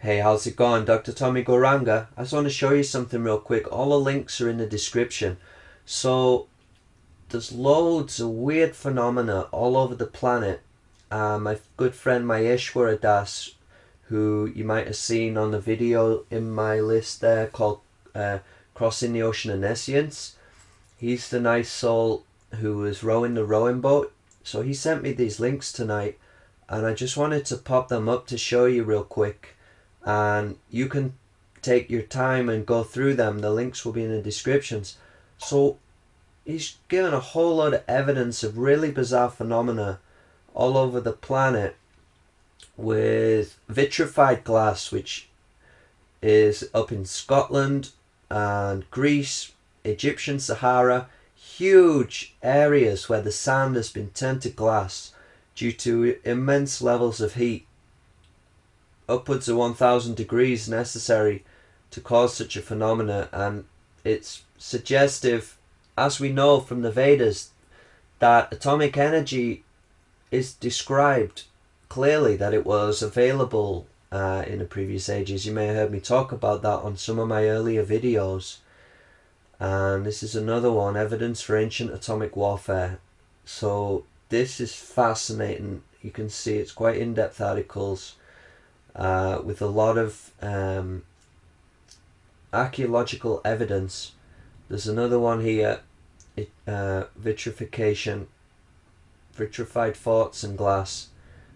Hey, how's it going? Dr. Tommy Goranga. I just want to show you something real quick. All the links are in the description. So, there's loads of weird phenomena all over the planet. My good friend Maheshwara Das, who you might have seen on the video in my list there called Crossing the Ocean of Nescience. He's the nice soul who was rowing the rowing boat. So he sent me these links tonight, and I just wanted to pop them up to show you real quick. And you can take your time and go through them. The links will be in the descriptions. So he's given a whole lot of evidence of really bizarre phenomena all over the planet with vitrified glass, which is up in Scotland and Greece, Egyptian Sahara, huge areas where the sand has been turned to glass due to immense levels of heat, upwards of 1000 degrees necessary to cause such a phenomena. And it's suggestive, as we know from the Vedas, that atomic energy is described clearly, that it was available in the previous ages. You may have heard me talk about that on some of my earlier videos. And this is another one, evidence for ancient atomic warfare. So this is fascinating. You can see it's quite in-depth articles with a lot of archaeological evidence. There's another one here, vitrification, vitrified forts and glass.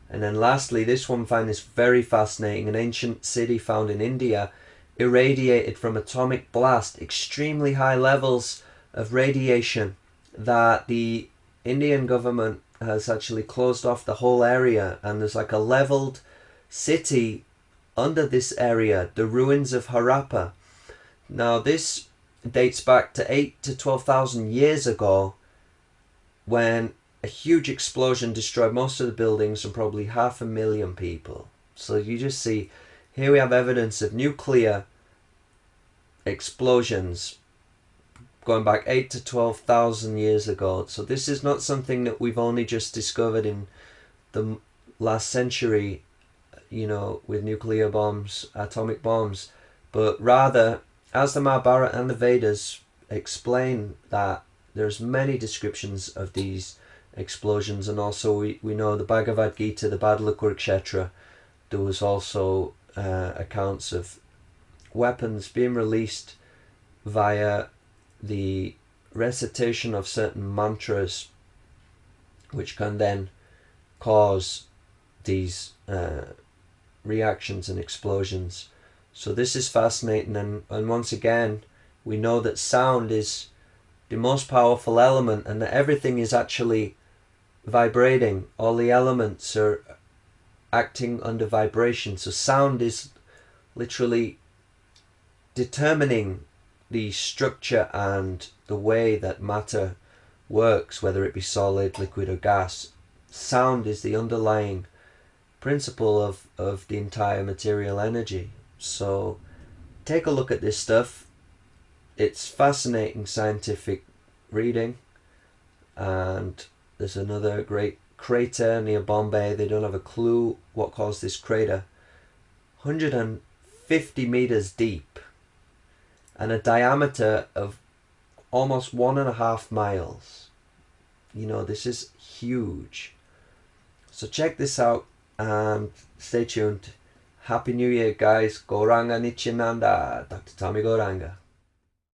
And then lastly, this one I find this very fascinating. An ancient city found in India irradiated from atomic blast, extremely high levels of radiation that the Indian government has actually closed off the whole area, and there's like a leveled city under this area, the ruins of Harappa. Now this dates back to 8 to 12,000 years ago, when a huge explosion destroyed most of the buildings and probably 500,000 people. So you just see, here we have evidence of nuclear explosions going back 8 to 12,000 years ago. So this is not something that we've only just discovered in the last century, you know, with nuclear bombs, atomic bombs, but rather, as the Mahabharata and the Vedas explain, that there's many descriptions of these explosions. And also we know the Bhagavad Gita, the Battle of Kurukshetra, there was also accounts of weapons being released via the recitation of certain mantras, which can then cause these reactions and explosions. So this is fascinating, and once again we know that sound is the most powerful element, and that everything is actually vibrating. All the elements are acting under vibration. So sound is literally determining the structure and the way that matter works, whether it be solid, liquid or gas. Sound is the underlying principle of the entire material energy. So take a look at this stuff. It's fascinating scientific reading. And there's another great crater near Bombay. They don't have a clue what caused this crater. 150 meters deep and a diameter of almost 1.5 miles. You know, this is huge. So check this out and stay tuned. Happy New Year, guys. Goranga Nityananda, Dr. Tommy Goranga.